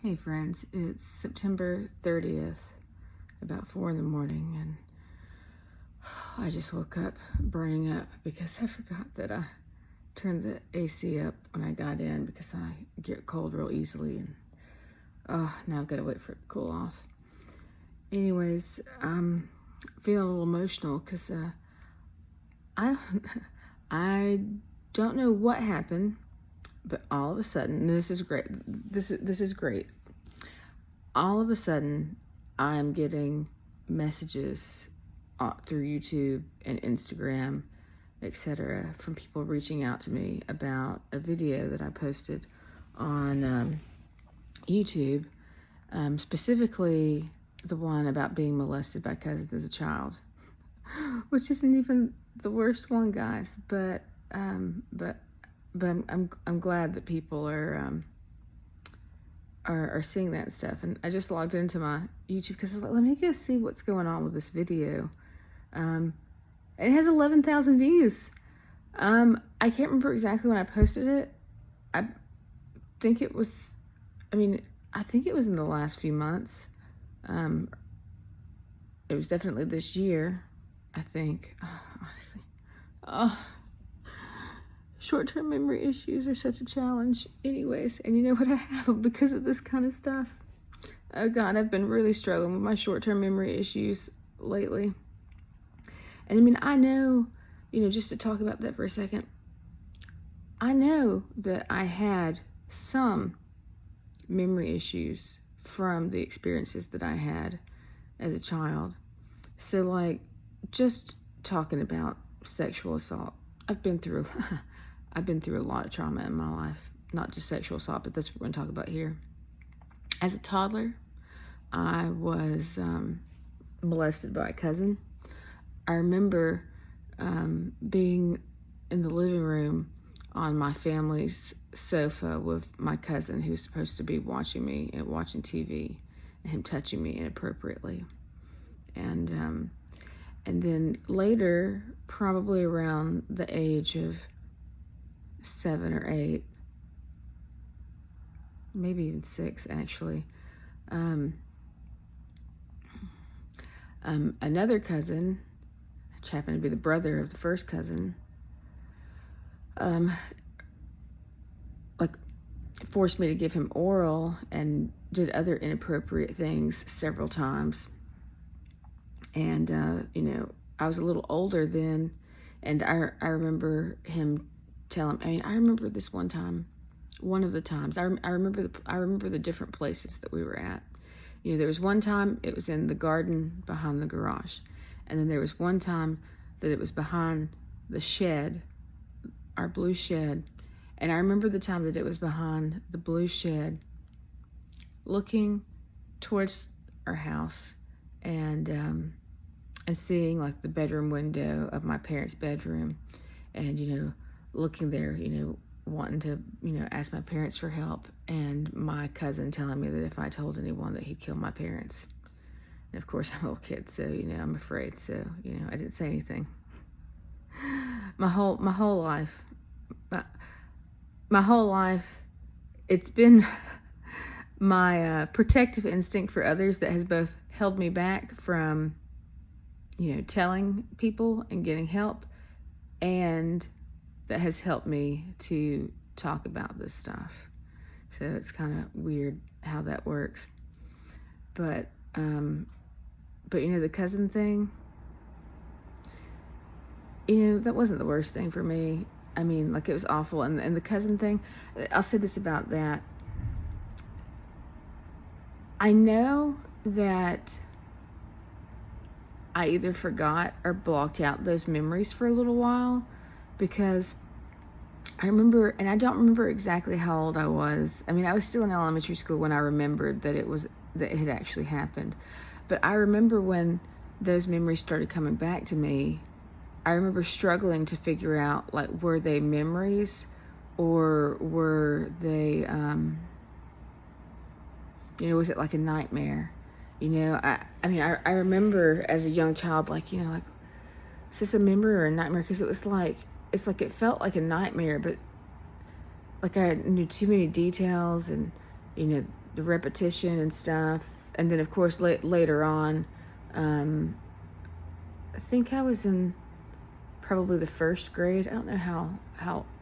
Hey friends, it's September 30th, about 4 in the morning, and I just woke up burning up because I forgot that I turned the AC up when I got in because I get cold real easily, and now I've got to wait for it to cool off. Anyways, I'm feeling a little emotional because I don't know what happened, but all of a sudden, and this is great. This is great. All of a sudden, I'm getting messages through YouTube and Instagram, etc., from people reaching out to me about a video that I posted on YouTube, specifically the one about being molested by cousins as a child, which isn't even the worst one, guys. But I'm glad that people are seeing that stuff. And I just logged into my YouTube because I was like, let me go see what's going on with this video. It has 11,000 views. I can't remember exactly when I posted it. I think it was in the last few months. It was definitely this year, I think. Honestly. Short-term memory issues are such a challenge. Anyways, and you know what I have because of this kind of stuff? Oh God, I've been really struggling with my short-term memory issues lately. And I know, just to talk about that for a second, I know that I had some memory issues from the experiences that I had as a child. So, just talking about sexual assault, I've been through a lot of trauma in my life, not just sexual assault, but that's what we're going to talk about here. As a toddler, I was molested by a cousin. I remember being in the living room on my family's sofa with my cousin who's supposed to be watching me and watching TV, and him touching me inappropriately. And then later, probably around the age of 7 or 8, maybe even 6 actually, another cousin, which happened to be the brother of the first cousin, forced me to give him oral and did other inappropriate things several times. And I was a little older then, and I remember him I remember this one of the times. I remember the different places that we were at. There was one time it was in the garden behind the garage. And then there was one time that it was behind the shed, our blue shed. And I remember the time that it was behind the blue shed, looking towards our house and seeing the bedroom window of my parents' bedroom, and looking there, wanting to ask my parents for help, and my cousin telling me that if I told anyone that he'd kill my parents. And of course I'm a little kid, so I'm afraid, so I didn't say anything. My whole life it's been my protective instinct for others that has both held me back from telling people and getting help, and that has helped me to talk about this stuff. So it's kind of weird how that works. But the cousin thing, that wasn't the worst thing for me. It was awful. And the cousin thing, I'll say this about that. I know that I either forgot or blocked out those memories for a little while, because I remember, and I don't remember exactly how old I was. I was still in elementary school when I remembered that it had actually happened. But I remember when those memories started coming back to me, I remember struggling to figure out, were they memories or were they, was it like a nightmare? I remember as a young child, is this a memory or a nightmare? Because it felt like a nightmare, but I knew too many details, and the repetition and stuff. And then, of course, later on, I think I was in probably the first grade. I don't know how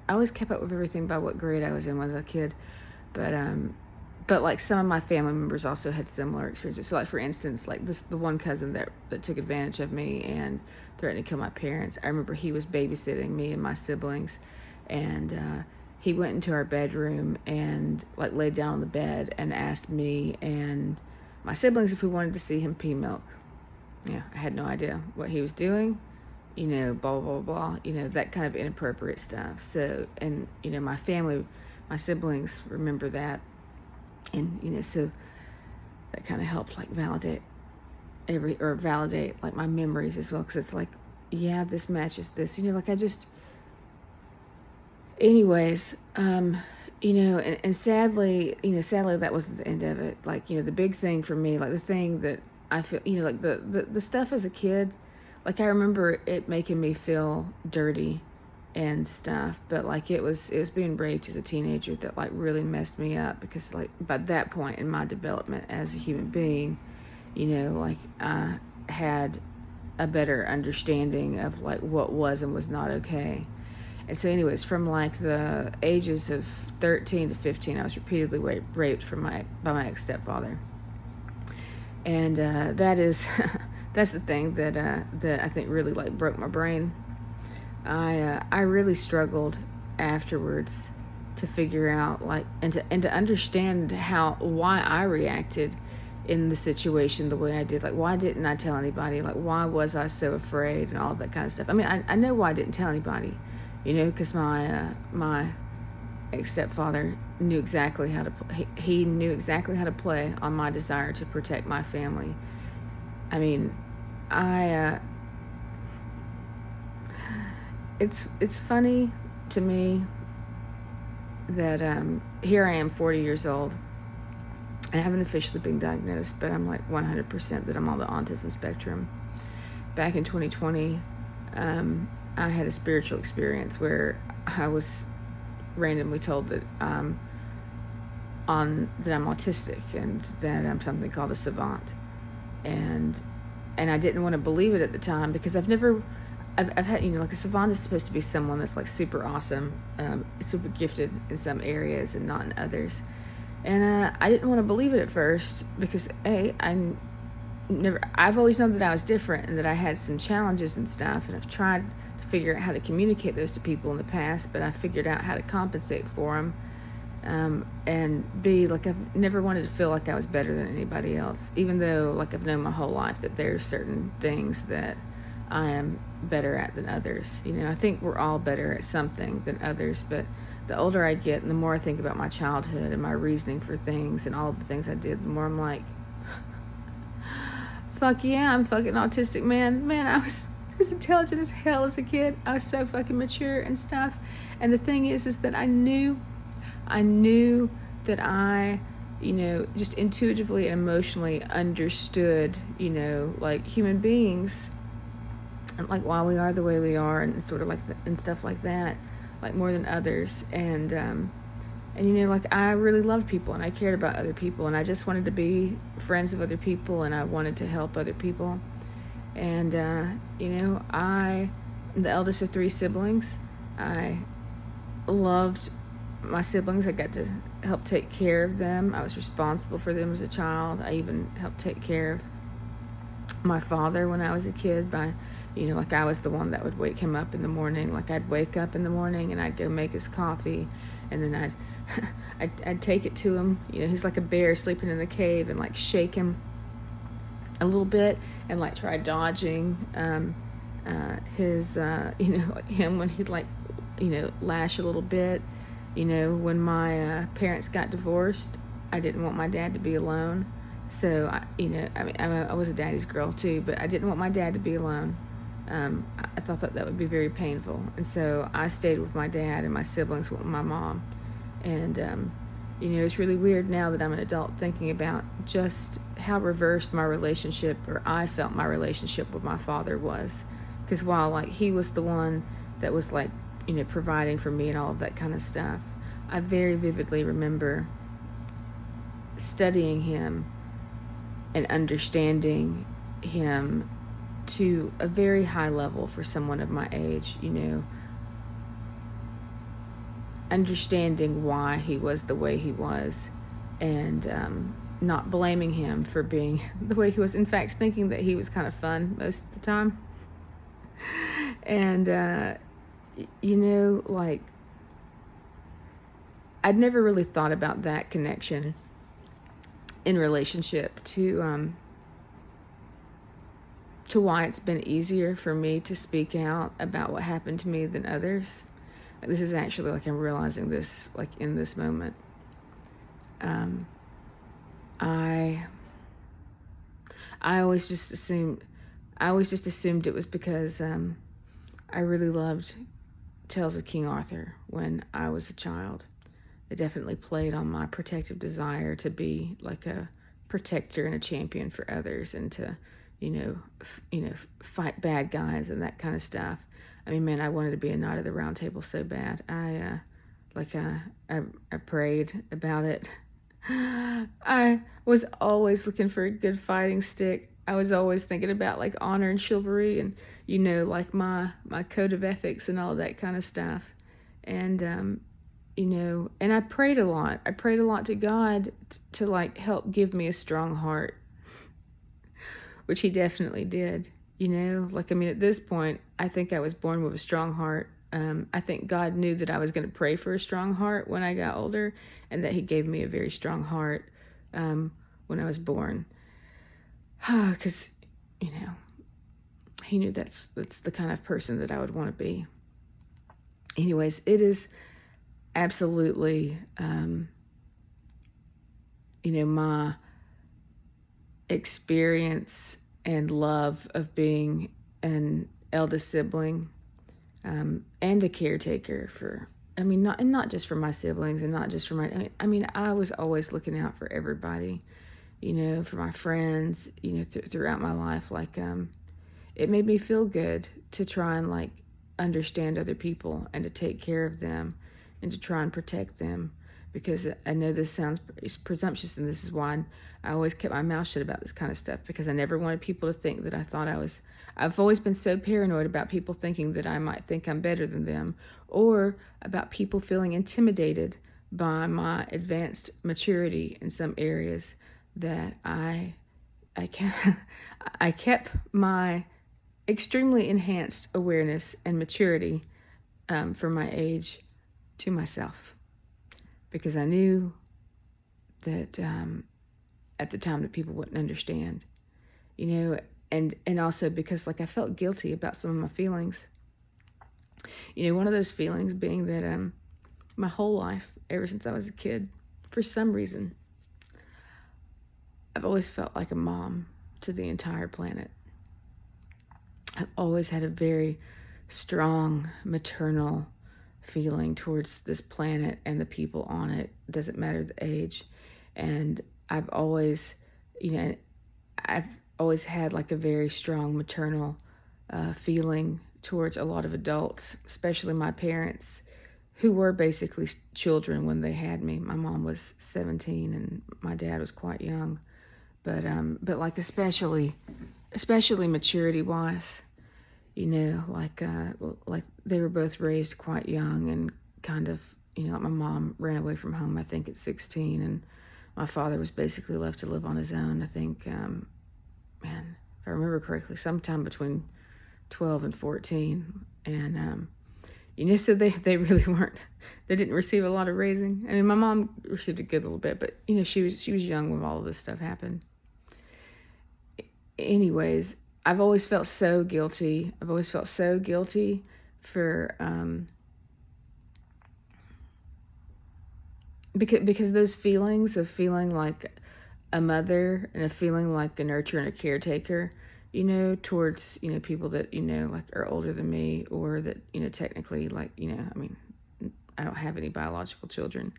I always kept up with everything by what grade I was in when I was a kid. But like some of my family members also had similar experiences. So like, for instance, like the one cousin that took advantage of me and threatened to kill my parents. I remember he was babysitting me and my siblings, and he went into our bedroom and like laid down on the bed and asked me and my siblings if we wanted to see him pee milk. Yeah, I had no idea what he was doing, blah, blah, blah, blah, that kind of inappropriate stuff. So, and, my family, my siblings remember that. And, so that kind of helped like validate like my memories as well. Cause it's like, yeah, this matches this, anyways, and sadly, sadly that wasn't the end of it. Like, the big thing for me, like the thing that I feel, like the stuff as a kid, like I remember it making me feel dirty and stuff, but like it was being raped as a teenager that like really messed me up, because like by that point in my development as a human being, like I had a better understanding of like what was and was not okay. And so anyways, from like the ages of 13 to 15, I was repeatedly raped by my ex-stepfather. And that's the thing that I think really like broke my brain. I really struggled afterwards to figure out like and to understand why I reacted in the situation the way I did. Like, why didn't I tell anybody? Like, why was I so afraid and all of that kind of stuff? I mean, I know why I didn't tell anybody, because my ex-stepfather knew exactly how to he knew exactly how to play on my desire to protect my family. I mean, it's funny to me that here I am 40 years old and I haven't officially been diagnosed, but I'm like 100% that I'm on the autism spectrum. Back in 2020, I had a spiritual experience where I was randomly told that I'm autistic and that I'm something called a savant, and I didn't want to believe it at the time, because I've had, like a savant is supposed to be someone that's like super awesome, super gifted in some areas and not in others. And I didn't want to believe it at first because I've always known that I was different and that I had some challenges and stuff, and I've tried to figure out how to communicate those to people in the past, but I figured out how to compensate for them. And B, like I've never wanted to feel like I was better than anybody else, even though like I've known my whole life that there's certain things that I am better at than others. I think we're all better at something than others, but the older I get and the more I think about my childhood and my reasoning for things and all of the things I did, the more I'm like, fuck yeah, I'm fucking autistic, man. I was intelligent as hell as a kid. I was so fucking mature and stuff. And the thing is that I knew that I, just intuitively and emotionally understood, like human beings and like why we are the way we are and sort of like and stuff like that, like more than others. And like I really loved people and I cared about other people and I just wanted to be friends with other people and I wanted to help other people. And, I'm the eldest of 3 siblings. I loved my siblings. I got to help take care of them. I was responsible for them as a child. I even helped take care of my father when I was a kid by, like I was the one that would wake him up in the morning. Like I'd wake up in the morning and I'd go make his coffee and then I'd take it to him. He's like a bear sleeping in the cave, and like shake him a little bit and like try dodging his like him when he'd like lash a little bit. When my parents got divorced, I didn't want my dad to be alone, so I was a daddy's girl too, but I didn't want my dad to be alone. I thought that would be very painful, and so I stayed with my dad and my siblings with my mom. And it's really weird now that I'm an adult thinking about just how reversed my relationship, or I felt my relationship with my father was. Because while like he was the one that was like, providing for me and all of that kind of stuff, I very vividly remember studying him and understanding him to a very high level for someone of my age, understanding why he was the way he was, and not blaming him for being the way he was. In fact, thinking that he was kind of fun most of the time. And, like, I'd never really thought about that connection in relationship to why it's been easier for me to speak out about what happened to me than others. Like, this is actually, like, I'm realizing this, like, in this moment. I always just assumed it was because I really loved Tales of King Arthur when I was a child. It definitely played on my protective desire to be like a protector and a champion for others, and to, fight bad guys and that kind of stuff. I mean, man, I wanted to be a Knight of the Round Table so bad. I prayed about it. I was always looking for a good fighting stick. I was always thinking about, like, honor and chivalry and, like my code of ethics and all that kind of stuff. And, and I prayed a lot. I prayed a lot to God to like, help give me a strong heart, which he definitely did, Like, I mean, at this point, I think I was born with a strong heart. I think God knew that I was going to pray for a strong heart when I got older, and that he gave me a very strong heart when I was born. Because, he knew that's the kind of person that I would want to be. Anyways, it is absolutely, my experience and love of being an eldest sibling, and a caretaker for, not just for my siblings, and not just for I was always looking out for everybody, for my friends, throughout my life. Like, it made me feel good to try and, like, understand other people and to take care of them and to try and protect them, because I know this sounds presumptuous, and this is why I always kept my mouth shut about this kind of stuff, because I never wanted people to think that I thought I've always been so paranoid about people thinking that I might think I'm better than them, or about people feeling intimidated by my advanced maturity in some areas, that I kept my extremely enhanced awareness and maturity for my age to myself, because I knew that at the time that people wouldn't understand, and also because, like, I felt guilty about some of my feelings. One of those feelings being that my whole life, ever since I was a kid, for some reason, I've always felt like a mom to the entire planet. I've always had a very strong maternal feeling towards this planet and the people on it. Doesn't matter the age. And I've always, I've always had, like, a very strong maternal feeling towards a lot of adults, especially my parents, who were basically children when they had me. My mom was 17 and my dad was quite young, but like, especially maturity wise, like they were both raised quite young, and kind of, like, my mom ran away from home, I think, at 16, and my father was basically left to live on his own. I think, if I remember correctly, sometime between 12 and 14. And, so they really weren't, they didn't receive a lot of raising. I mean, my mom received a good little bit, but, she was young when all of this stuff happened. Anyways, I've always felt so guilty. For, because those feelings of feeling like a mother and a feeling like a nurturer and a caretaker, towards, people that, like, are older than me, or that, technically, like, I don't have any biological children,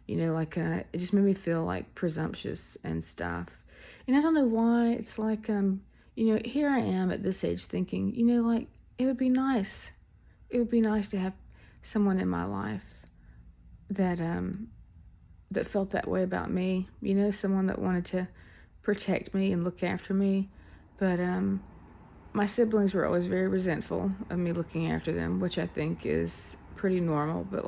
like, it just made me feel, like, presumptuous and stuff. And I don't know why. It's like, here I am at this age thinking, like, it would be nice to have someone in my life that that felt that way about me, someone that wanted to protect me and look after me. But my siblings were always very resentful of me looking after them, which I think is pretty normal. But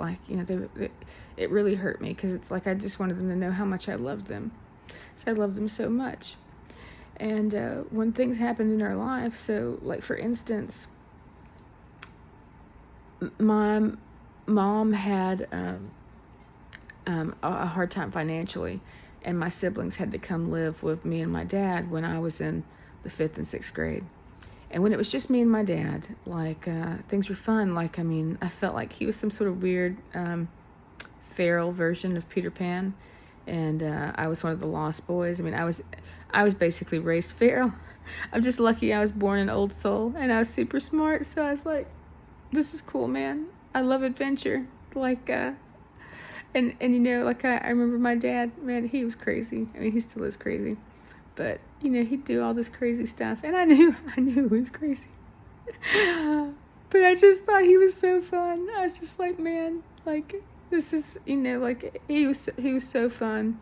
it really hurt me, because it's like I just wanted them to know how much I loved them. So I loved them so much. And when things happened in our life, so like for instance, my mom had a hard time financially, and my siblings had to come live with me and my dad when I was in the 5th and 6th grade. And when it was just me and my dad, things were fun. I felt like he was some sort of weird feral version of Peter Pan, and I was one of the lost boys. I was basically raised feral. I'm just lucky I was born an old soul, and I was super smart. So I was like, this is cool, man. I love adventure. And I remember my dad, man, he was crazy. He still is crazy. But, he'd do all this crazy stuff. And I knew he was crazy. But I just thought he was so fun. I was just like, man, this is, he was so fun.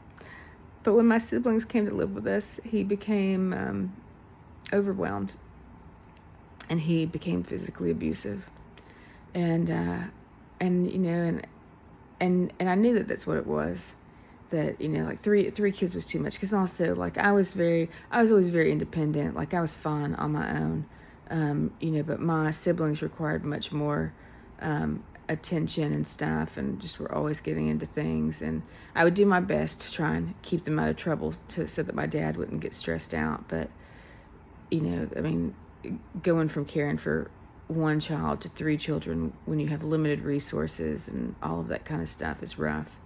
But when my siblings came to live with us, he became overwhelmed. And he became physically abusive. And I knew that that's what it was. That three kids was too much, because also I was always very independent. I was fine on my own, but my siblings required much more attention and stuff, and just were always getting into things. And I would do my best to try and keep them out of trouble, so that my dad wouldn't get stressed out. But going from caring for one child to 3 children when you have limited resources and all of that kind of stuff is rough.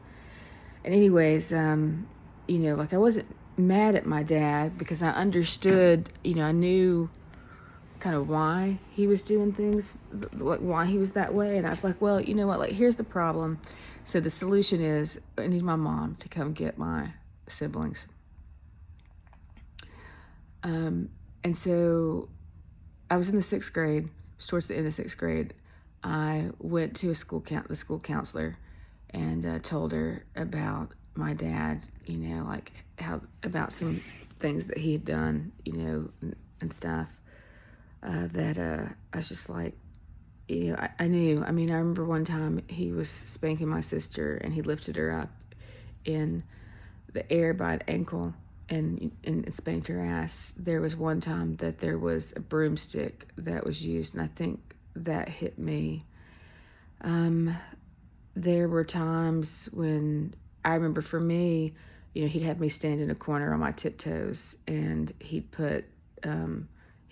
And anyways, I wasn't mad at my dad, because I understood, I knew kind of why he was doing things, why he was that way. And I was like, well, you know what, here's the problem. So the solution is I need my mom to come get my siblings. And so I was in the 6th grade, towards the end of 6th grade. I went to the school counselor, and told her about my dad, about some things that he had done, and stuff, that I was just like, I knew. I remember one time he was spanking my sister, and he lifted her up in the air by an ankle and spanked her ass. There was one time that there was a broomstick that was used, and I think that hit me. There were times when I remember, for me, he'd have me stand in a corner on my tiptoes, and he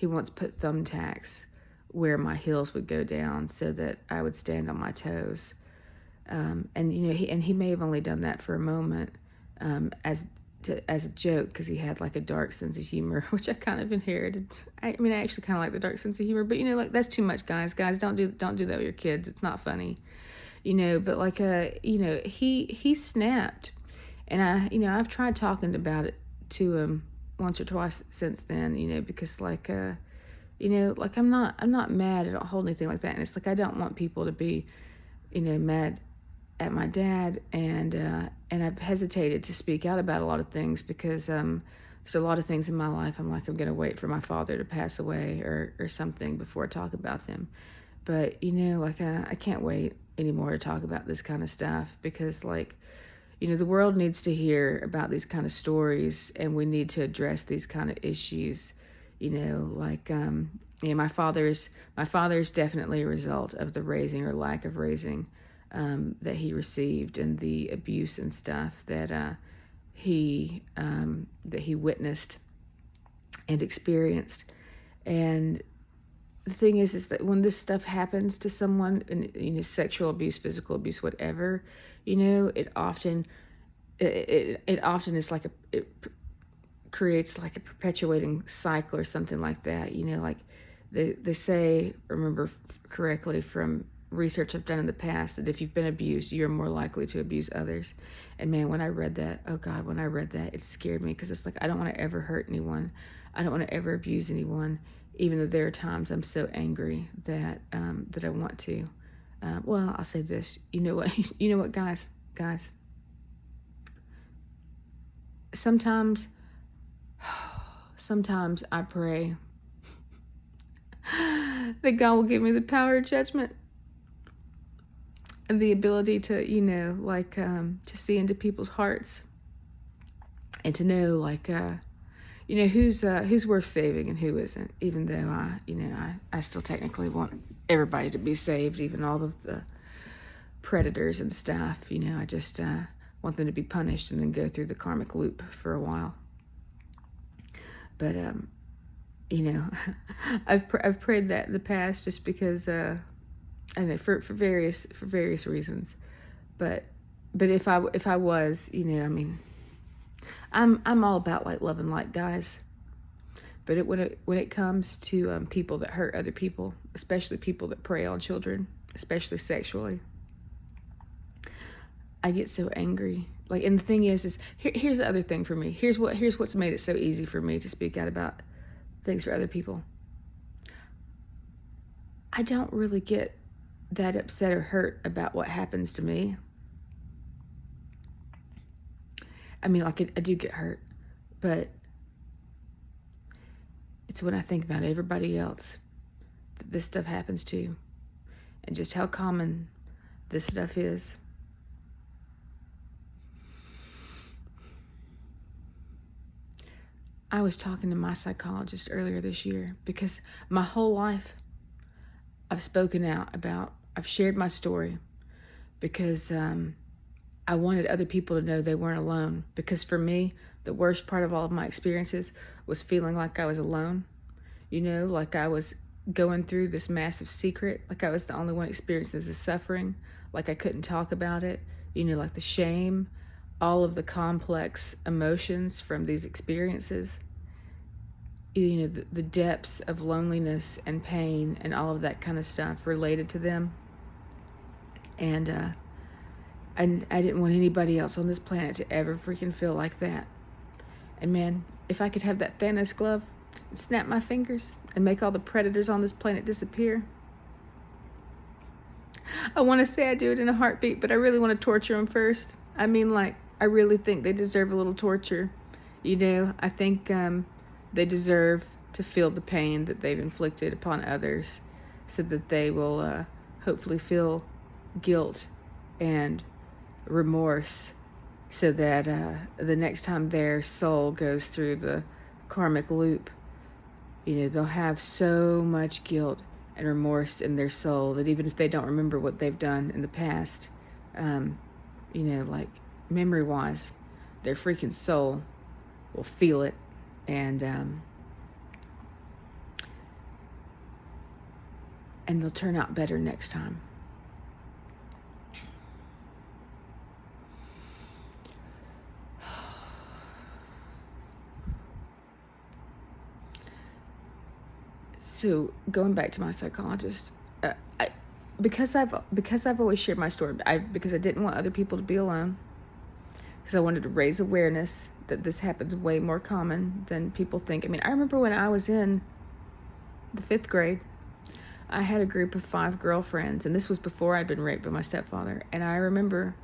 once put thumbtacks where my heels would go down so that I would stand on my toes. He may have only done that for a moment, as a joke, because he had a dark sense of humor, which I kind of inherited. I actually kind of like the dark sense of humor, but that's too much, guys. Guys, don't do that with your kids. It's not funny. But he snapped, and I've tried talking about it to him once or twice since then, because I'm not mad. I don't hold anything like that. And it's I don't want people to be, mad at my dad. And I've hesitated to speak out about a lot of things, because there's a lot of things in my life I'm going to wait for my father to pass away or something before I talk about them. But, I can't wait anymore to talk about this kind of stuff, because the world needs to hear about these kind of stories, and we need to address these kind of issues. My father is definitely a result of the raising or lack of raising that he received, and the abuse and stuff that he witnessed and experienced. And the thing is that when this stuff happens to someone, and sexual abuse, physical abuse, whatever, it often is it creates a perpetuating cycle or something like that. They say, remember correctly from research I've done in the past, that if you've been abused, you're more likely to abuse others. And man, when I read that, it scared me, because it's I don't want to ever hurt anyone. I don't want to ever abuse anyone, even though there are times I'm so angry that I want to. Well, I'll say this. You know what, guys? sometimes I pray that God will give me the power of judgment and the ability to, to see into people's hearts and to know, who's worth saving and who isn't. Even though I still technically want everybody to be saved, even all of the predators and stuff. I just want them to be punished and then go through the karmic loop for a while. But I've prayed that in the past just because I know for various reasons. But if I was, I'm all about like love and light, guys. But when it comes to people that hurt other people, especially people that prey on children, especially sexually, I get so angry. And the thing is here's the other thing for me. Here's what's made it so easy for me to speak out about things for other people. I don't really get that upset or hurt about what happens to me. I do get hurt, but it's when I think about everybody else that this stuff happens to, and just how common this stuff is. I was talking to my psychologist earlier this year because my whole life I've spoken out about, I've shared my story because I wanted other people to know they weren't alone. Because for me, the worst part of all of my experiences was feeling like I was alone. Like I was going through this massive secret, like I was the only one experiencing the suffering, like I couldn't talk about it, like the shame, all of the complex emotions from these experiences, the depths of loneliness and pain and all of that kind of stuff related to them. And I didn't want anybody else on this planet to ever freaking feel like that. And man, if I could have that Thanos glove and snap my fingers and make all the predators on this planet disappear, I want to say I do it in a heartbeat, but I really want to torture them first. I really think they deserve a little torture. I think they deserve to feel the pain that they've inflicted upon others so that they will hopefully feel guilt and remorse so that the next time their soul goes through the karmic loop, they'll have so much guilt and remorse in their soul that even if they don't remember what they've done in the past, memory-wise, their freaking soul will feel it, and they'll turn out better next time. So going back to my psychologist, because I've always shared my story, because I didn't want other people to be alone, because I wanted to raise awareness that this happens way more common than people think. I remember when I was in the 5th grade, I had a group of 5 girlfriends, and this was before I'd been raped by my stepfather. And I remember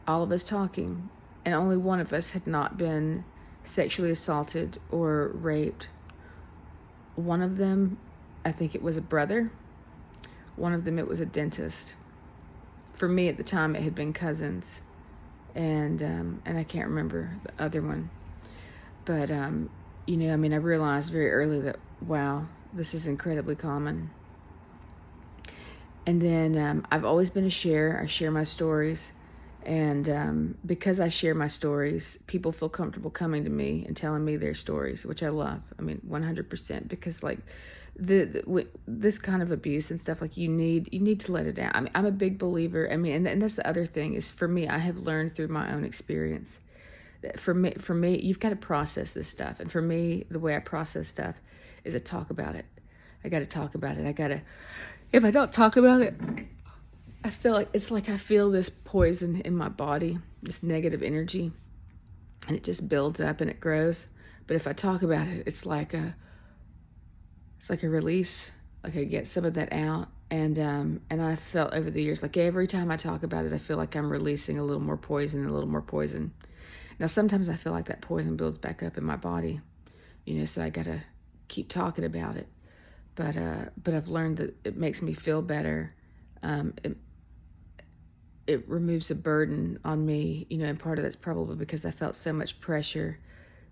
all of us talking, and only one of us had not been sexually assaulted or raped. One of them, I think it was a brother. One of them, it was a dentist. For me at the time, it had been cousins. And I can't remember the other one. But, I realized very early that, wow, this is incredibly common. And then I've always been a sharer. I share my stories. And because I share my stories, people feel comfortable coming to me and telling me their stories, which I love. 100%. Because, this kind of abuse and stuff, you need to let it out. I'm a big believer. And that's the other thing is, for me, I have learned through my own experience that for me, you've got to process this stuff. And for me, the way I process stuff is to talk about it. I got to talk about it. If I don't talk about it, I feel I feel this poison in my body, this negative energy, and it just builds up and it grows. But if I talk about it, it's like a release. I get some of that out. And I felt over the years, every time I talk about it, I feel like I'm releasing a little more poison. Now, sometimes I feel like that poison builds back up in my body, so I got to keep talking about it. But I've learned that it makes me feel better. It removes a burden on me, and part of that's probably because I felt so much pressure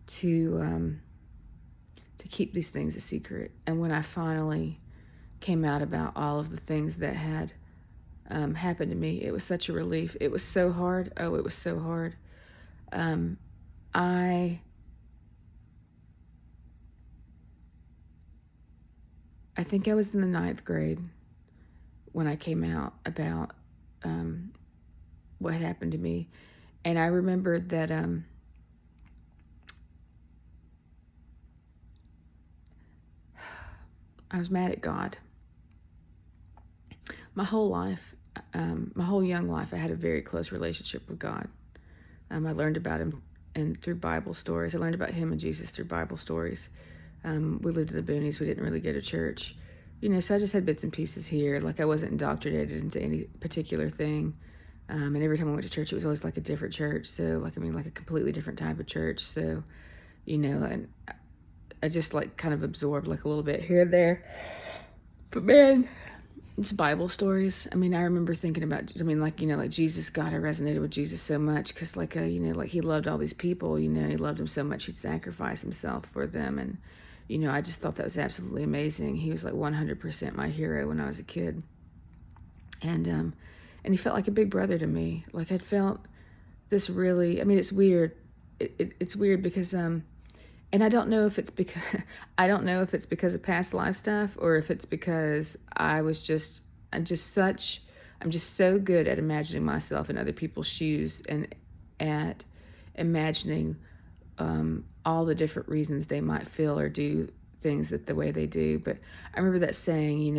to keep these things a secret. And when I finally came out about all of the things that had happened to me, it was such a relief. It was so hard. Oh, it was so hard. I think I was in the 9th grade when I came out about what had happened to me. And I remembered that I was mad at God. My whole life, my whole young life, I had a very close relationship with God. I learned about him through Bible stories. I learned about him and Jesus through Bible stories. We lived in the boonies. We didn't really go to church. So I just had bits and pieces here. Like, I wasn't indoctrinated into any particular thing. And every time I went to church, it was always like a different church. So, like a completely different type of church. So, and I just kind of absorbed a little bit here and there. But man, it's Bible stories. I remember thinking about, Jesus, God, I resonated with Jesus so much because he loved all these people, he loved them so much, he'd sacrifice himself for them. And, I just thought that was absolutely amazing. He was 100% my hero when I was a kid. And he felt like a big brother to me. I'd felt this really, it's weird. It's weird because, and I don't know if it's because of past life stuff or if it's because I'm just so good at imagining myself in other people's shoes and at imagining all the different reasons they might feel or do things the way they do. But I remember that saying,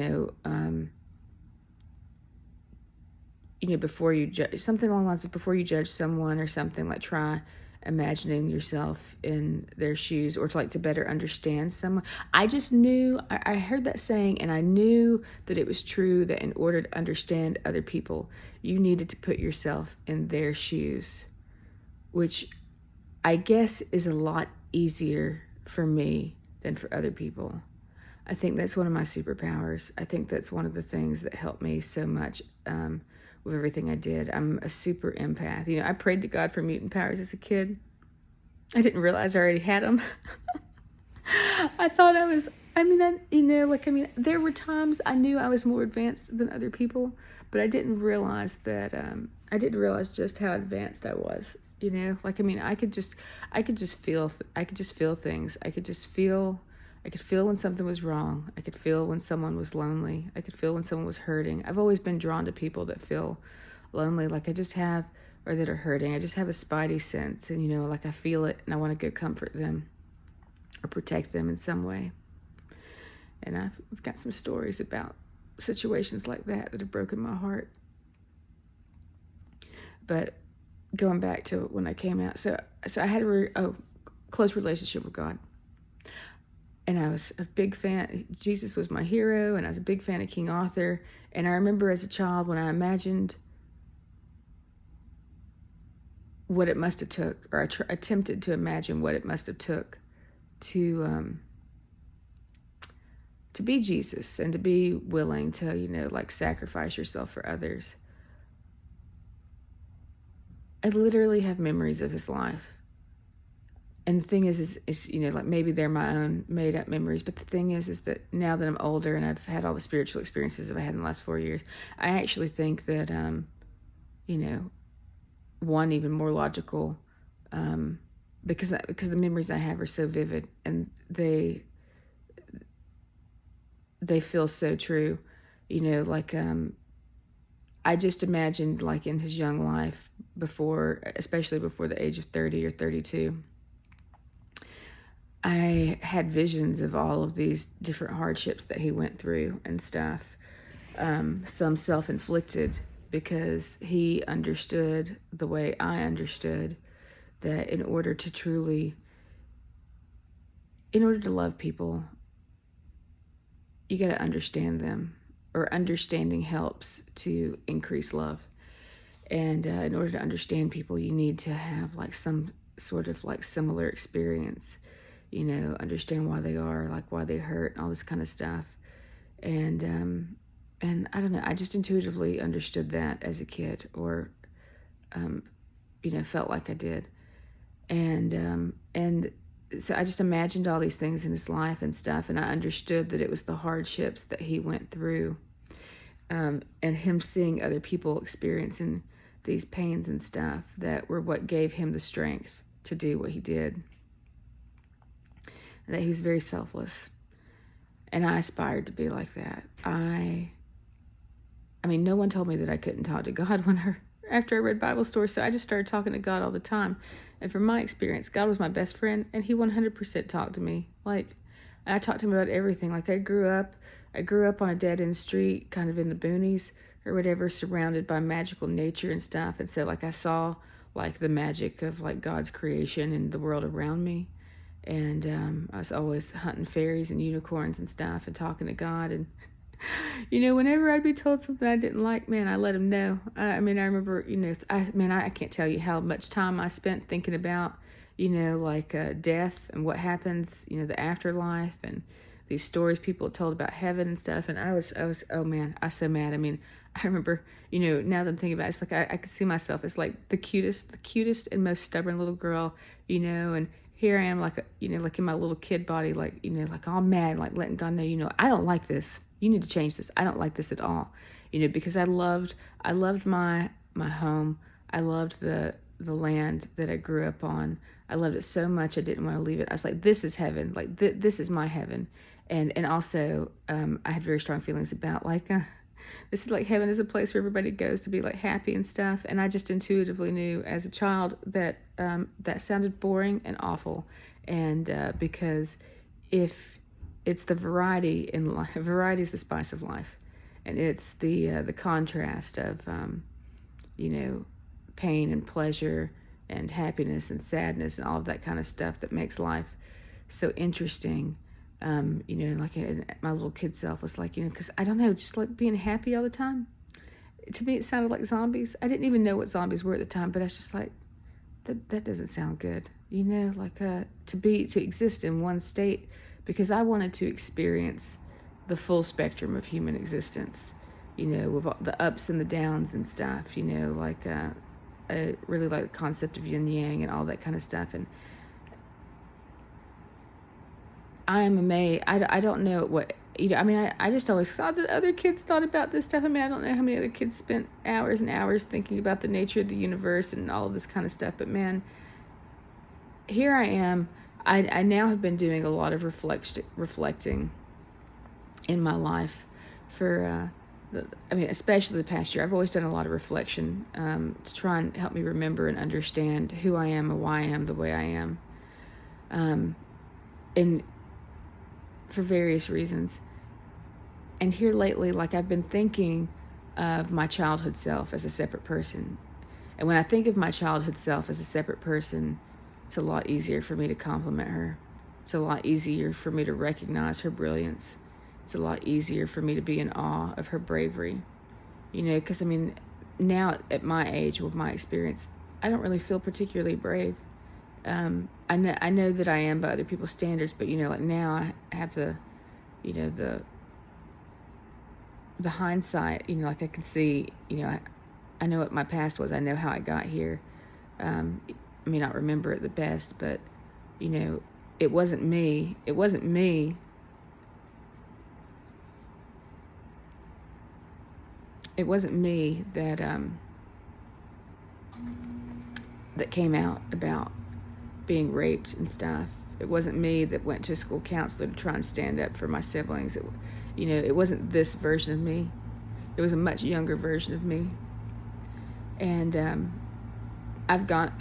before you judge, something along the lines of before you judge someone or something, try imagining yourself in their shoes or to better understand someone. I just knew, I heard that saying and I knew that it was true, that in order to understand other people, you needed to put yourself in their shoes, which I guess is a lot easier for me than for other people. I think that's one of my superpowers. I think that's one of the things that helped me so much with everything I did. I'm a super empath. I prayed to God for mutant powers as a kid. I didn't realize I already had them. I thought I was, there were times I knew I was more advanced than other people, but I didn't realize that, just how advanced I was. I could just feel things. I could feel when something was wrong. I could feel when someone was lonely. I could feel when someone was hurting. I've always been drawn to people that feel lonely, or that are hurting. I just have a spidey sense, and I feel it, and I want to go comfort them or protect them in some way. And I've got some stories about situations like that have broken my heart. But going back to when I came out, so I had a close relationship with God. And I was a big fan. Jesus was my hero, and I was a big fan of King Arthur. And I remember as a child when I imagined what it must have took, or I attempted to imagine what it must have took to be Jesus and to be willing to, sacrifice yourself for others. I literally have memories of his life. And the thing is maybe they're my own made up memories. But the thing is that now that I'm older and I've had all the spiritual experiences I've had in the last 4 years, I actually think that, one even more logical, because the memories I have are so vivid and they feel so true, I just imagined in his young life especially before the age of 30 or 32, I had visions of all of these different hardships that he went through and stuff, some self-inflicted because he understood the way I understood that in order to love people, you got to understand them, or understanding helps to increase love. And in order to understand people, you need to have some sort of like similar experience, understand why they are, like why they hurt and all this kind of stuff. And I don't know, I just intuitively understood that as a kid, or, felt like I did. And so I just imagined all these things in his life and stuff, and I understood that it was the hardships that he went through, and him seeing other people experiencing these pains and stuff that were what gave him the strength to do what he did. And that he was very selfless. And I aspired to be like that. I mean, no one told me that I couldn't talk to God after I read Bible stories, so I just started talking to God all the time. And from my experience, God was my best friend, and he 100% talked to me. Like, I talked to him about everything. Like, I grew up on a dead-end street, kind of in the boonies or whatever, surrounded by magical nature and stuff. And so, like, I saw, like, the magic of, like, God's creation and the world around me. And I was always hunting fairies and unicorns and stuff and talking to God. And, whenever I'd be told something I didn't like, man, I let him know. I remember, I can't tell you how much time I spent thinking about, death and what happens, the afterlife, and these stories people told about heaven and stuff. And I was, oh man, I was so mad. I mean, I remember, now that I'm thinking about it, it's like I could see myself as like the cutest and most stubborn little girl, and here I am, like, like in my little kid body, like, like all mad, like letting God know, I don't like this. You need to change this. I don't like this at all, because I loved my home. I loved the land that I grew up on. I loved it so much I didn't want to leave it. I was like, this is heaven. Like, this is my heaven. And also, I had very strong feelings about, like, this is like heaven is a place where everybody goes to be, like, happy and stuff. And I just intuitively knew as a child that that sounded boring and awful. And because if it's the variety in life, variety is the spice of life. And it's the contrast of, pain and pleasure and happiness and sadness and all of that kind of stuff that makes life so interesting. Like my little kid self was like, because I don't know, just like being happy all the time. To me, it sounded like zombies. I didn't even know what zombies were at the time, but I was just like, that doesn't sound good. To exist in one state, because I wanted to experience the full spectrum of human existence, with all the ups and the downs and stuff, I really like the concept of yin yang and all that kind of stuff. And I am amazed. I don't know what, I just always thought that other kids thought about this stuff. I don't know how many other kids spent hours and hours thinking about the nature of the universe and all of this kind of stuff. But man, here I am. I now have been doing a lot of reflecting in my life for, especially the past year. I've always done a lot of reflection to try and help me remember and understand who I am and why I am the way I am. And for various reasons. And here lately, like, I've been thinking of my childhood self as a separate person. And when I think of my childhood self as a separate person, it's a lot easier for me to compliment her. It's a lot easier for me to recognize her brilliance. It's a lot easier for me to be in awe of her bravery. Because now at my age, with my experience, I don't really feel particularly brave. I know that I am by other people's standards, but like now I have the hindsight. Like I can see. I know what my past was. I know how I got here. I may not remember it the best, but it wasn't me. It wasn't me. It wasn't me that came out about being raped and stuff. It wasn't me that went to a school counselor to try and stand up for my siblings. It wasn't this version of me. It was a much younger version of me. And I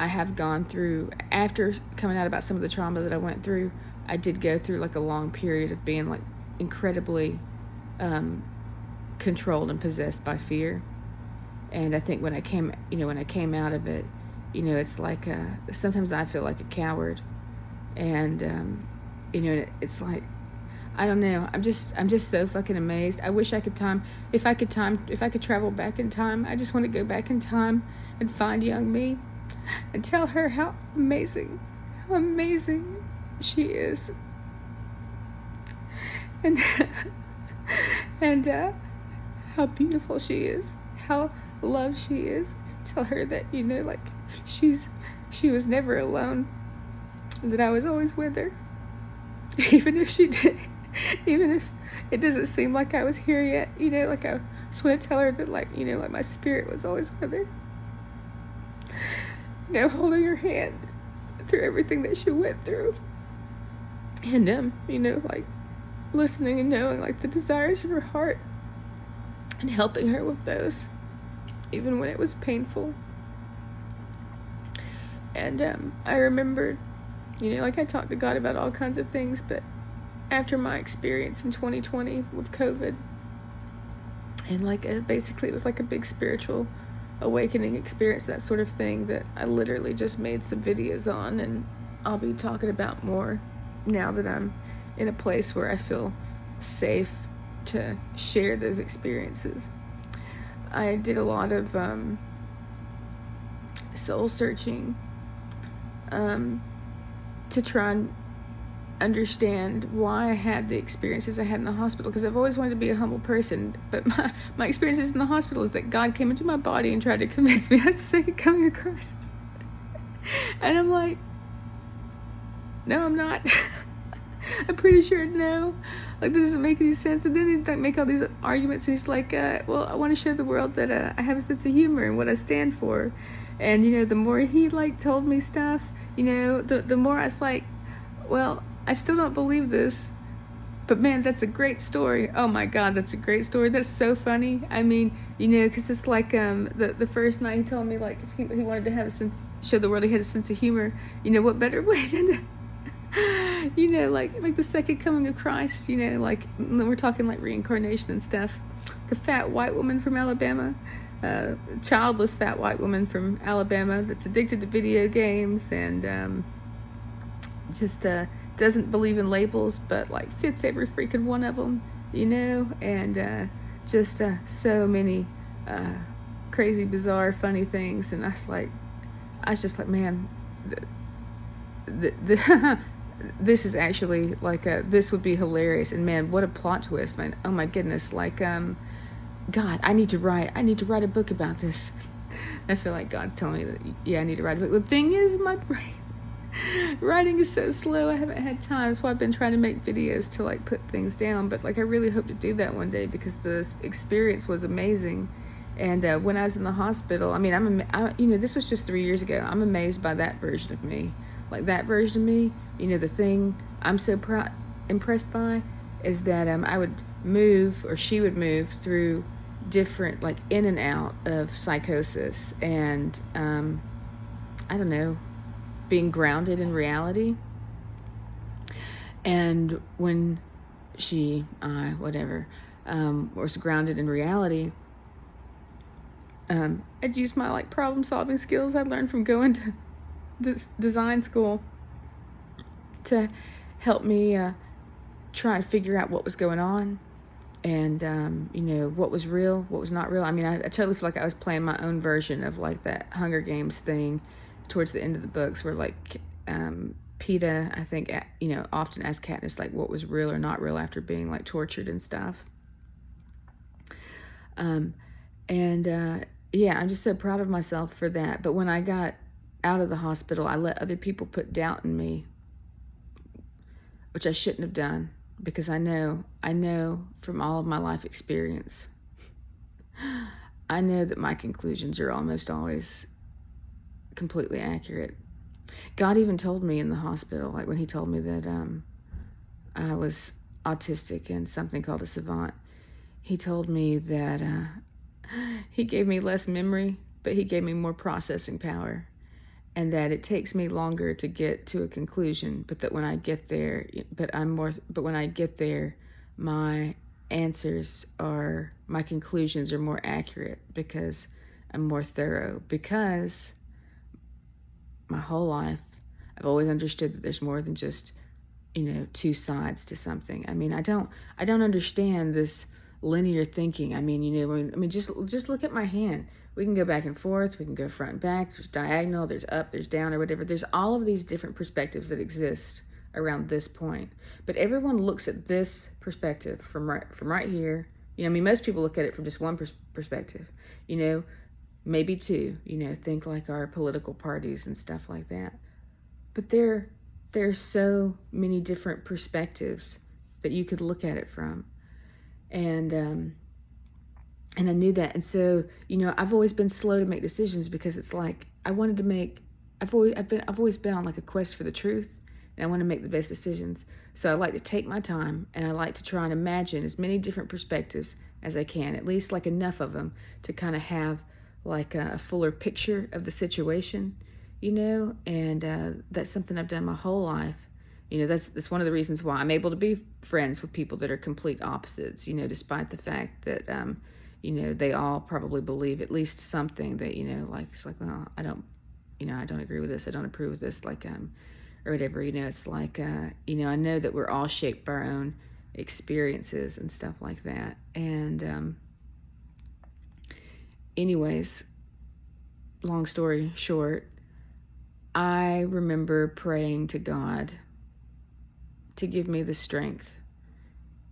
have gone through, after coming out about some of the trauma that I went through, I did go through like a long period of being like incredibly controlled and possessed by fear. And I think when I came out of it, it's like sometimes I feel like a coward, and it's like, I don't know. I'm just so fucking amazed. I wish I could if I could travel back in time. I just want to go back in time and find young me and tell her how amazing she is. And and how beautiful she is, how loved she is. Tell her that, like, she was never alone, that I was always with her. Even if it doesn't seem like I was here yet, like, I just want to tell her that, like, like, my spirit was always with her. Holding her hand through everything that she went through. And, like, listening and knowing, like, the desires of her heart and helping her with those, even when it was painful. And I remembered, like, I talked to God about all kinds of things, but after my experience in 2020 with COVID, and, like, basically it was like a big spiritual awakening experience, that sort of thing, that I literally just made some videos on, and I'll be talking about more now that I'm in a place where I feel safe to share those experiences. I did a lot of soul searching to try and understand why I had the experiences I had in the hospital, because I've always wanted to be a humble person, but my experiences in the hospital is that God came into my body and tried to convince me I was the second coming of Christ. And I'm like, no, I'm not. I'm pretty sure no. Like, this doesn't make any sense. And then he'd, like, make all these arguments, and he's like, well, I want to show the world that I have a sense of humor and what I stand for. And, the more he, like, told me stuff, the more I was like, well, I still don't believe this, but man, that's a great story. Oh my God, that's a great story. That's so funny. I mean, because it's like the first night he told me, like, if he wanted to have show the world he had a sense of humor, what better way than to, like the second coming of Christ, like, we're talking like reincarnation and stuff. The fat white woman from Alabama, childless fat white woman from Alabama that's addicted to video games and just doesn't believe in labels, but, like, fits every freaking one of them, and just so many crazy, bizarre, funny things. And I was just like, man, this is actually like this would be hilarious. And man, what a plot twist, man. Oh my goodness. Like, God, I need to write a book about this. I feel like God's telling me that, yeah, I need to write a book. The thing is, my brain, writing is so slow. I haven't had time, so I've been trying to make videos to, like, put things down. But, like, I really hope to do that one day, because the experience was amazing. And when I was in the hospital, I mean, this was just 3 years ago. I'm amazed by that version of me. Like, that version of me, the thing I'm so impressed by is that I would move, or she would move through different, like, in and out of psychosis, and I don't know, being grounded in reality. And when was grounded in reality, I'd use my, like, problem solving skills I'd learned from going to design school to help me try and figure out what was going on, and what was real, what was not real. I mean, I totally feel like I was playing my own version of, like, that Hunger Games thing towards the end of the books, where, like, PETA, I think, often asked Katniss, like, what was real or not real after being, like, tortured and stuff. Yeah, I'm just so proud of myself for that. But when I got out of the hospital, I let other people put doubt in me, which I shouldn't have done, because I know from all of my life experience, I know that my conclusions are almost always completely accurate. God even told me in the hospital, like, when he told me that I was autistic and something called a savant, he told me that he gave me less memory, but he gave me more processing power, and that it takes me longer to get to a conclusion, but that when I get there, my conclusions are more accurate, because I'm more thorough, because my whole life I've always understood that there's more than just, two sides to something. I mean, I don't understand this linear thinking. I mean, just look at my hand. We can go back and forth. We can go front and back. There's diagonal. There's up. There's down, or whatever. There's all of these different perspectives that exist around this point. But everyone looks at this perspective from right here. I mean, most people look at it from just one perspective. Maybe two. Think like our political parties and stuff like that. But there's so many different perspectives that you could look at it from. And I knew that. And so, I've always been slow to make decisions because it's like I've always been on like a quest for the truth, and I want to make the best decisions. So I like to take my time, and I like to try and imagine as many different perspectives as I can, at least like enough of them to kind of have like a fuller picture of the situation, and that's something I've done my whole life. That's one of the reasons why I'm able to be friends with people that are complete opposites, despite the fact that, they all probably believe at least something that, it's like, well, I don't agree with this. I don't approve of this, or whatever, it's like, I know that we're all shaped by our own experiences and stuff like that. And, anyways, long story short, I remember praying to God to give me the strength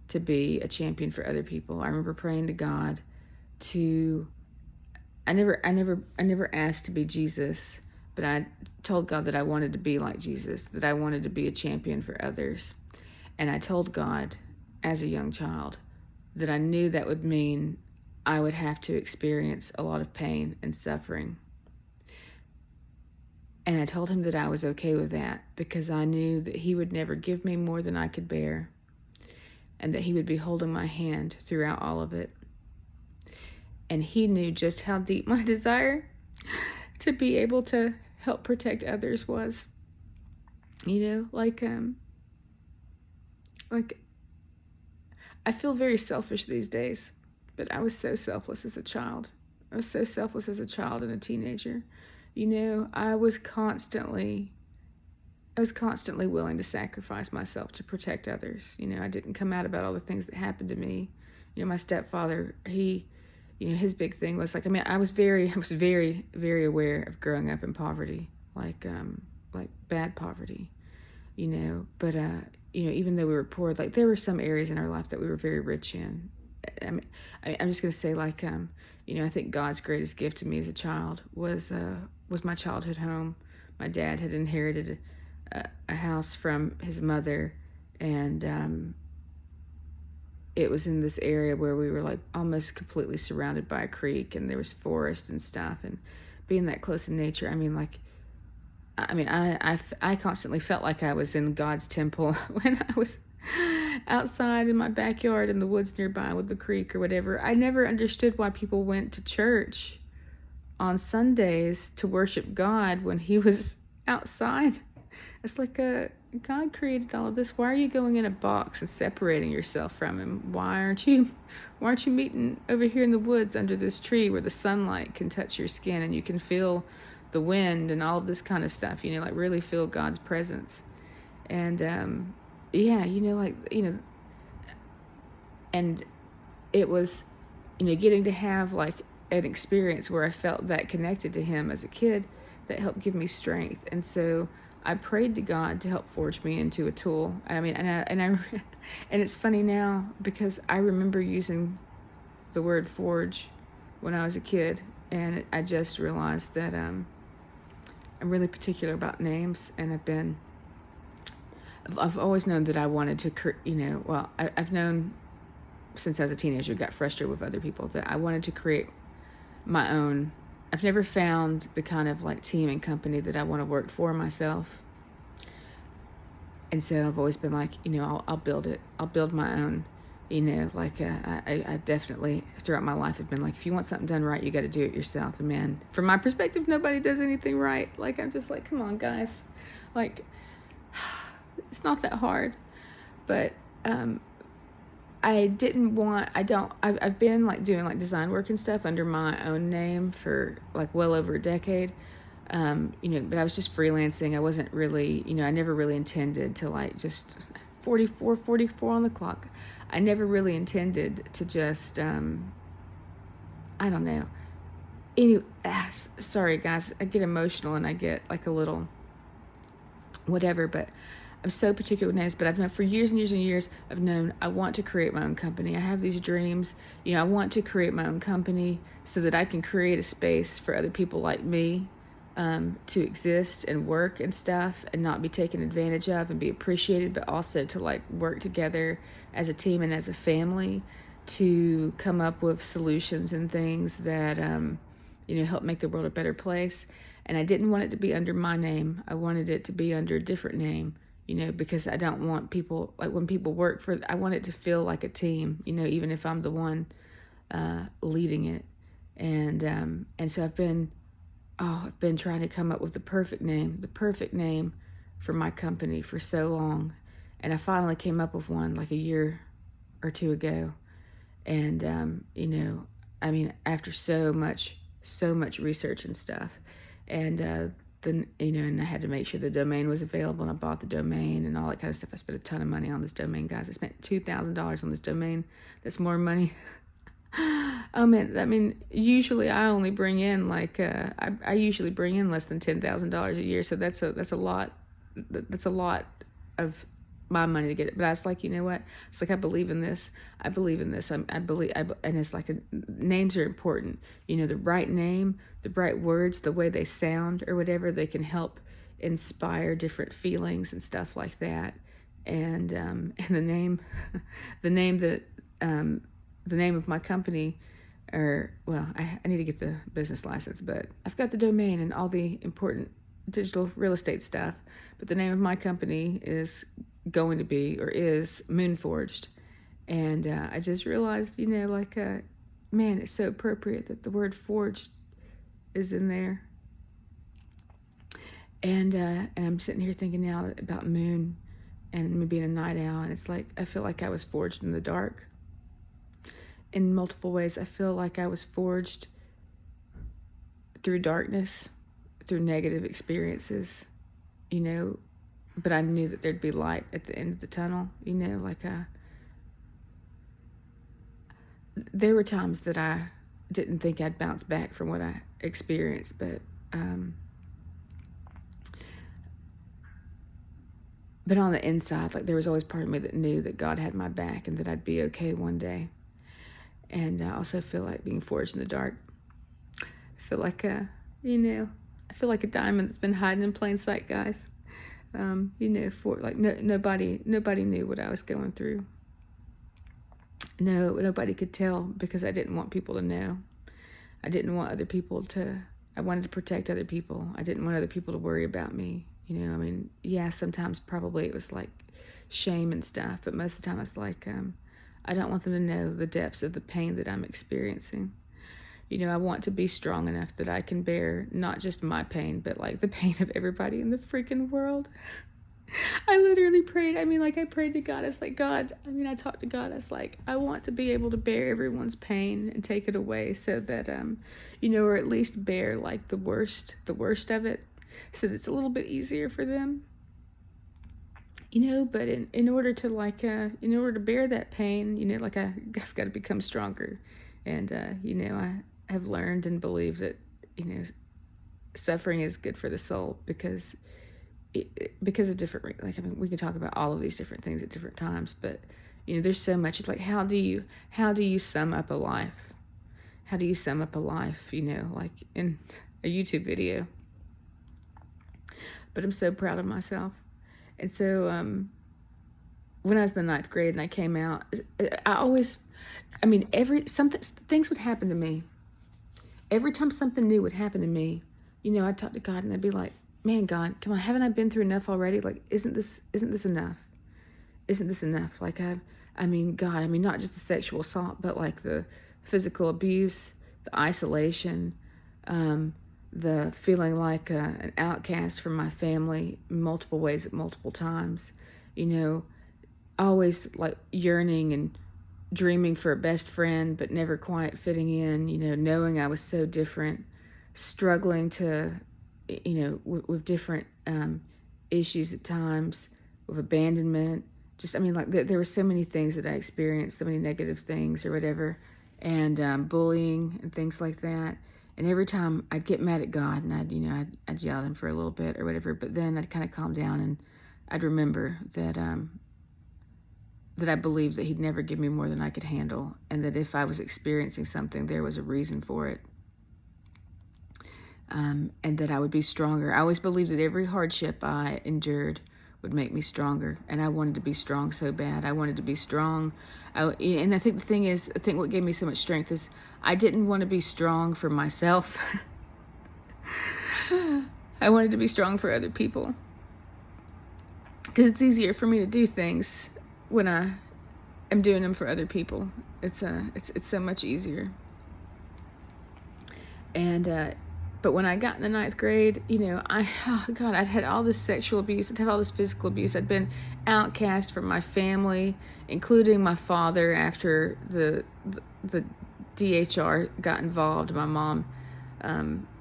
to be a champion for other people. I remember praying to God I never asked to be Jesus, but I told God that I wanted to be like Jesus, that I wanted to be a champion for others. And I told God as a young child that I knew that would mean I would have to experience a lot of pain and suffering. And I told him that I was okay with that because I knew that he would never give me more than I could bear, and that he would be holding my hand throughout all of it. And he knew just how deep my desire to be able to help protect others was. Like I feel very selfish these days, but I was so selfless as a child. I was so selfless as a child and a teenager. I was constantly willing to sacrifice myself to protect others. I didn't come out about all the things that happened to me. My stepfather, his big thing was like, I was very, very aware of growing up in poverty, like bad poverty, but, even though we were poor, like there were some areas in our life that we were very rich in. I'm just going to say I think God's greatest gift to me as a child was my childhood home. My dad had inherited a house from his mother, and it was in this area where we were like almost completely surrounded by a creek, and there was forest and stuff, and being that close in nature, I constantly felt like I was in God's temple when I was outside in my backyard in the woods nearby with the creek or whatever. I never understood why people went to church on Sundays to worship God when he was outside. It's like God created all of this. Why are you going in a box and separating yourself from him? Why aren't you meeting over here in the woods under this tree where the sunlight can touch your skin and you can feel the wind and all of this kind of stuff, like really feel God's presence. And and it was, getting to have like an experience where I felt that connected to him as a kid that helped give me strength. And so I prayed to God to help forge me into a tool. And it's funny now because I remember using the word forge when I was a kid, and I just realized that I'm really particular about names, and I've always known that I wanted to, I've known since I was a teenager, got frustrated with other people, that I wanted to create my own. I've never found the kind of like team and company that I want to work for myself. And so I've always been like, I'll build it. I'll build my own, I definitely throughout my life have been like, if you want something done right, you got to do it yourself. And man, from my perspective, nobody does anything right. Like, I'm just like, come on guys. Like, it's not that hard. But, I've been like doing like design work and stuff under my own name for like well over a decade. But I was just freelancing. I wasn't really, I never really intended to like just 44 on the clock. I never really intended to just, I don't know. Sorry guys, I get emotional and I get like a little whatever, but I'm so particular with names. But I've known for years and years and years, I've known I want to create my own company. I have these dreams, I want to create my own company so that I can create a space for other people like me to exist and work and stuff, and not be taken advantage of, and be appreciated, but also to like work together as a team and as a family to come up with solutions and things that help make the world a better place. And I didn't want it to be under my name. I wanted it to be under a different name, because I don't want people, like when people work for, I want it to feel like a team, even if I'm the one leading it. And so I've been trying to come up with the perfect name for my company for so long. And I finally came up with one like a year or two ago. And, after so much research and stuff. And and I had to make sure the domain was available, and I bought the domain and all that kind of stuff. I spent a ton of money on this domain, guys. I spent $2,000 on this domain. That's more money. Oh man, usually I only bring in like I usually bring in less than $10,000 a year, so that's a lot. That's a lot of my money to get it. But I was like, you know what? It's like I believe in this. I believe in this. And it's like names are important. The right name, the right words, the way they sound or whatever, they can help inspire different feelings and stuff like that. And the name, the name of my company, I need to get the business license, but I've got the domain and all the important digital real estate stuff. But the name of my company is going to be, or is, Moonforged. And I just realized, man, it's so appropriate that the word forged is in there. And I'm sitting here thinking now about moon and me being a night owl, and it's like I feel like I was forged in the dark in multiple ways. I feel like I was forged through darkness, through negative experiences, but I knew that there'd be light at the end of the tunnel, there were times that I didn't think I'd bounce back from what I experienced, but on the inside, like there was always part of me that knew that God had my back and that I'd be okay one day. And I also feel like being forged in the dark. I feel like I feel like a diamond that's been hiding in plain sight, guys. Nobody knew what I was going through. No, nobody could tell because I didn't want people to know. I didn't want other people I wanted to protect other people. I didn't want other people to worry about me. Sometimes probably it was like shame and stuff, but most of the time it's like, I don't want them to know the depths of the pain that I'm experiencing. I want to be strong enough that I can bear not just my pain, but like the pain of everybody in the freaking world. I literally prayed. I prayed to God. It's like, God, I talked to God. It's like, I want to be able to bear everyone's pain and take it away so that, or at least bear like the worst of it, so that it's a little bit easier for them. But in order to in order to bear that pain, I've got to become stronger. And, I have learned and believe that, suffering is good for the soul because of different, we can talk about all of these different things at different times, but, there's so much. It's like, how do you sum up a life? How do you sum up a life, like in a YouTube video? But I'm so proud of myself. And so when I was in the 9th grade and I came out, things would happen to me. Every time something new would happen to me, I'd talk to God and I'd be like, man, God, come on, haven't I been through enough already? Like, isn't this enough? Isn't this enough? Like, God, not just the sexual assault, but like the physical abuse, the isolation, the feeling like an outcast from my family in multiple ways at multiple times, always like yearning and dreaming for a best friend, but never quite fitting in, knowing I was so different, struggling to, with different issues at times, with abandonment, just, I mean, like there were so many things that I experienced, so many negative things or whatever, and bullying and things like that. And every time I'd get mad at God, and I'd yell at him for a little bit or whatever, but then I'd kind of calm down, and I'd remember that that I believed that he'd never give me more than I could handle, and that if I was experiencing something, there was a reason for it, and that I would be stronger. I always believed that every hardship I endured would make me stronger, and I wanted to be strong so bad. I wanted to be strong. And I think the thing is, I think what gave me so much strength is I didn't want to be strong for myself. I wanted to be strong for other people, because it's easier for me to do things when I am doing them for other people. It's so much easier. And but when I got in the 9th grade, I'd had all this sexual abuse, I'd had all this physical abuse. I'd been outcast from my family, including my father. After the DHR got involved, my mom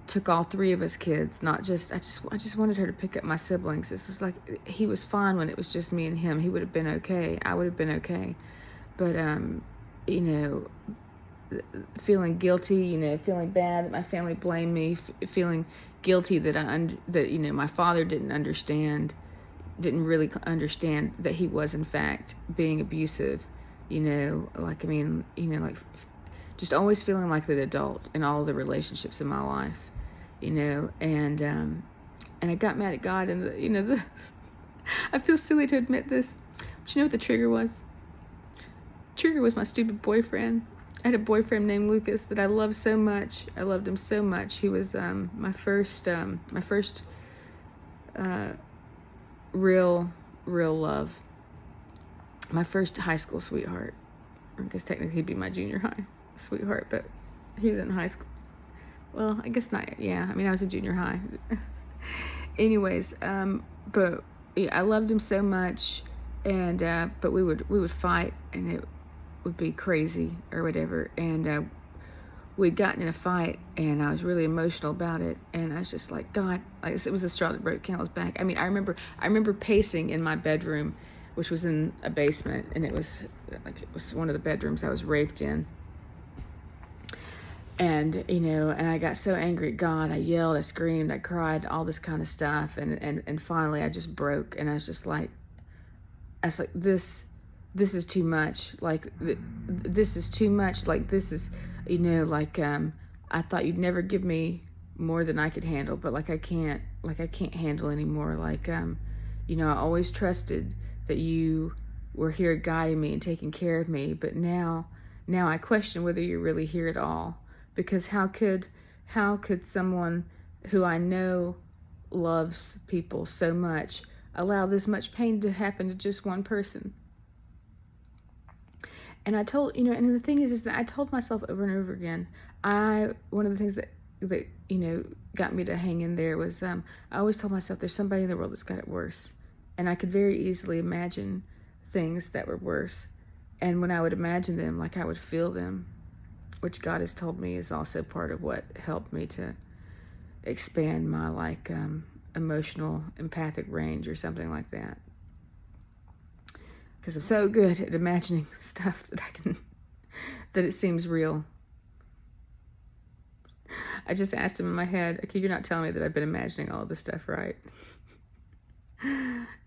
took all 3 of us kids. Not just I just wanted her to pick up my siblings. This was like, he was fine when it was just me and him. He would have been okay. I would have been okay. But feeling guilty, feeling bad that my family blamed me, feeling guilty that my father didn't really understand that he was in fact being abusive, just always feeling like the adult in all the relationships in my life, and I got mad at God, and I feel silly to admit this, but you know what the trigger was? Trigger was my stupid boyfriend. I had a boyfriend named Lucas that I loved so much. I loved him so much. He was my first real love. My first high school sweetheart. I guess technically he'd be my junior high sweetheart, but he was in high school. Well, I guess not. Yeah, I mean, I was in junior high. Anyways, but yeah, I loved him so much, and but we would fight, and it would be crazy or whatever, and we'd gotten in a fight, and I was really emotional about it, and I was just like, God, it was the straw that broke camel's back. I mean, I remember pacing in my bedroom, which was in a basement, and it was one of the bedrooms I was raped in, and and I got so angry at God. I yelled, I screamed, I cried, all this kind of stuff, and finally I just broke, and I was like, this is too much. Like, this is too much. Like, this is, I thought you'd never give me more than I could handle, but I can't handle anymore. I always trusted that you were here guiding me and taking care of me, but now I question whether you're really here at all, because how could someone who I know loves people so much allow this much pain to happen to just one person? And I told, and the thing is that I told myself over and over again, one of the things that got me to hang in there was, I always told myself there's somebody in the world that's got it worse. And I could very easily imagine things that were worse. And when I would imagine them, I would feel them, which God has told me is also part of what helped me to expand my emotional empathic range or something like that. Because I'm so good at imagining stuff that it seems real. I just asked him in my head, okay, you're not telling me that I've been imagining all of this stuff, right?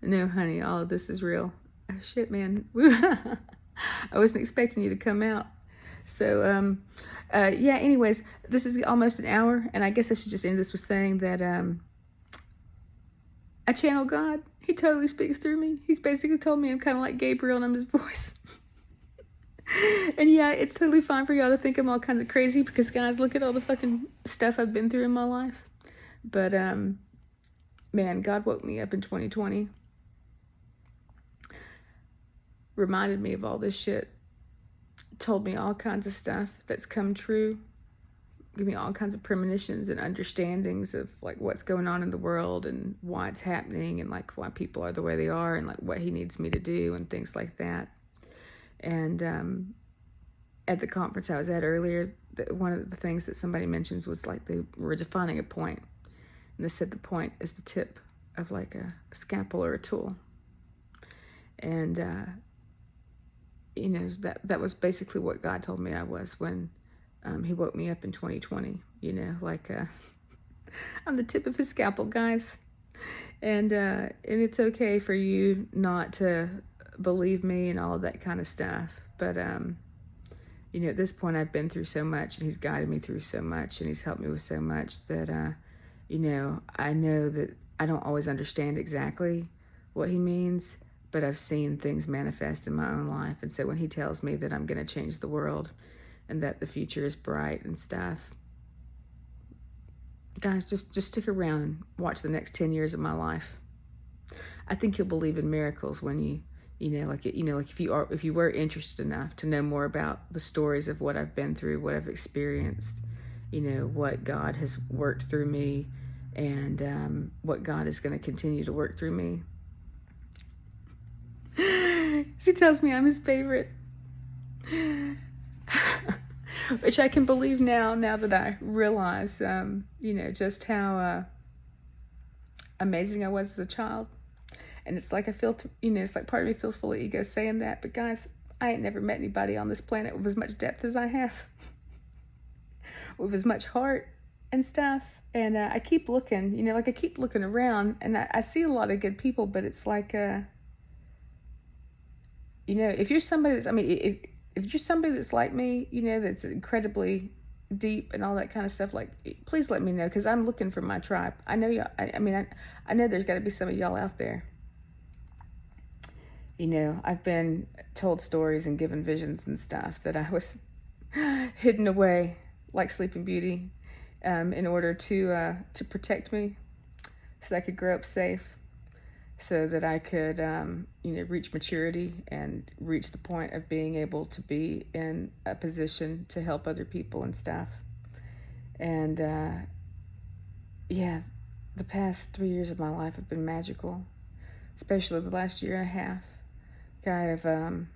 No, honey, all of this is real. Oh, shit, man. I wasn't expecting you to come out. So, yeah, anyways, this is almost an hour, and I guess I should just end this with saying that I channel God. He totally speaks through me. He's basically told me I'm kind of like Gabriel and I'm his voice. And yeah, it's totally fine for y'all to think I'm all kinds of crazy, because guys, look at all the fucking stuff I've been through in my life. But man, God woke me up in 2020. Reminded me of all this shit. Told me all kinds of stuff that's come true. Give me all kinds of premonitions and understandings of what's going on in the world and why it's happening, and why people are the way they are, and what he needs me to do and things like that. And at the conference I was at earlier, one of the things that somebody mentions was they were defining a point, and they said the point is the tip of a scalpel or a tool. And, you know, that was basically what God told me I was when he woke me up in 2020. You know, like I'm the tip of his scalpel, guys. And it's okay for you not to believe me and all of that kind of stuff. But, you know, at this point I've been through so much, and he's guided me through so much, and he's helped me with so much that, you know that I don't always understand exactly what he means, but I've seen things manifest in my own life. And so when he tells me that I'm going to change the world and that the future is bright and stuff, guys, just stick around and watch the next 10 years of my life. I think you'll believe in miracles when like if you were interested enough to know more about the stories of what I've been through, what I've experienced, you know, what God has worked through me, and what God is going to continue to work through me. He tells me I'm his favorite. Which I can believe now that I realize, you know, just how amazing I was as a child. And it's like I feel, it's like part of me feels full of ego saying that. But guys, I ain't never met anybody on this planet with as much depth as I have. With as much heart and stuff. And I keep looking, I keep looking around, and I see a lot of good people, but it's like, if you're somebody that's, if you're somebody that's like me, that's incredibly deep and all that kind of stuff, like, please let me know, because I'm looking for my tribe. I know y'all, I know there's got to be some of y'all out there. I've been told stories and given visions and stuff that I was hidden away like Sleeping Beauty, in order to protect me, so that I could grow up safe, so that I could, reach maturity and reach the point of being able to be in a position to help other people and stuff. And, the past 3 years of my life have been magical, especially the last year and a half. I've gotten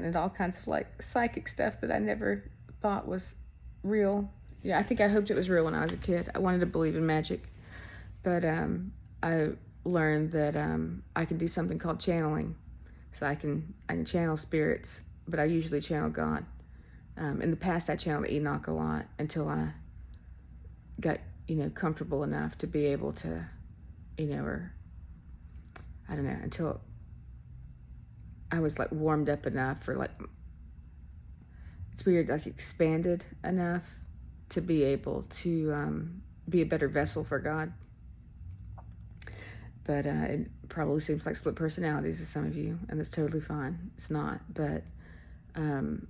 into all kinds of, like, psychic stuff that I never thought was real. I think I hoped it was real when I was a kid. I wanted to believe in magic. But I learned that I can do something called channeling. So I can channel spirits, but I usually channel God. In the past, I channeled Enoch a lot until I got, comfortable enough to be able to, until I was, like, warmed up enough, or, like, it's weird, like, expanded enough to be able to be a better vessel for God. But it probably seems like split personalities to some of you, and that's totally fine. It's not. But, and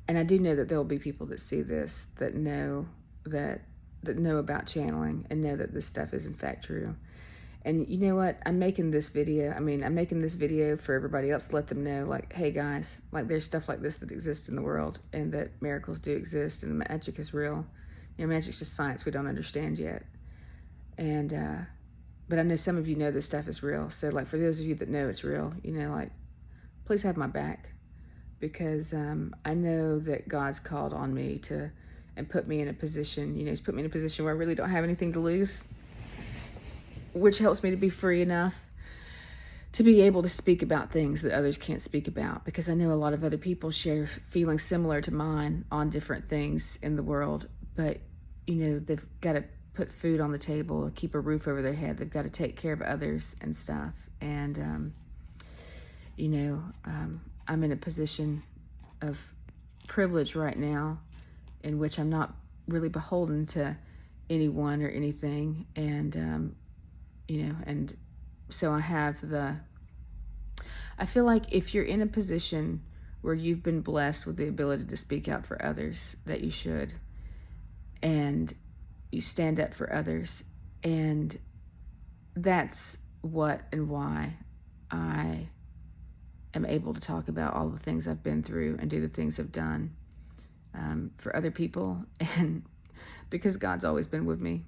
I do know that there will be people that see this, that know about channeling, and know that this stuff is in fact true. And you know what? I'm making this video for everybody else to let them know, like, hey guys, like, there's stuff like this that exists in the world, and that miracles do exist, and magic is real. Magic's just science we don't understand yet. And, but I know some of you know this stuff is real. So, like, for those of you that know it's real, please have my back. Because I know that God's called on me and put me in a position, He's put me in a position where I really don't have anything to lose, which helps me to be free enough to be able to speak about things that others can't speak about. Because I know a lot of other people share feelings similar to mine on different things in the world. But, they've got to put food on the table, keep a roof over their head. They've got to take care of others and stuff. And, I'm in a position of privilege right now in which I'm not really beholden to anyone or anything. And, and so I feel like if you're in a position where you've been blessed with the ability to speak out for others, that you should. And you stand up for others. And that's what and why I am able to talk about all the things I've been through and do the things I've done for other people. And because God's always been with me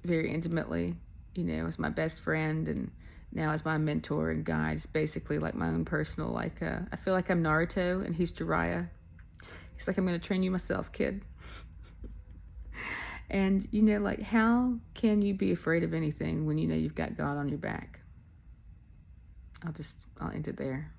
very intimately, as my best friend, and now as my mentor and guide. It's basically like my own personal, like, I feel like I'm Naruto and he's Jiraiya. He's like, I'm going to train you myself, kid. And, like, how can you be afraid of anything when you've got God on your back? I'll end it there.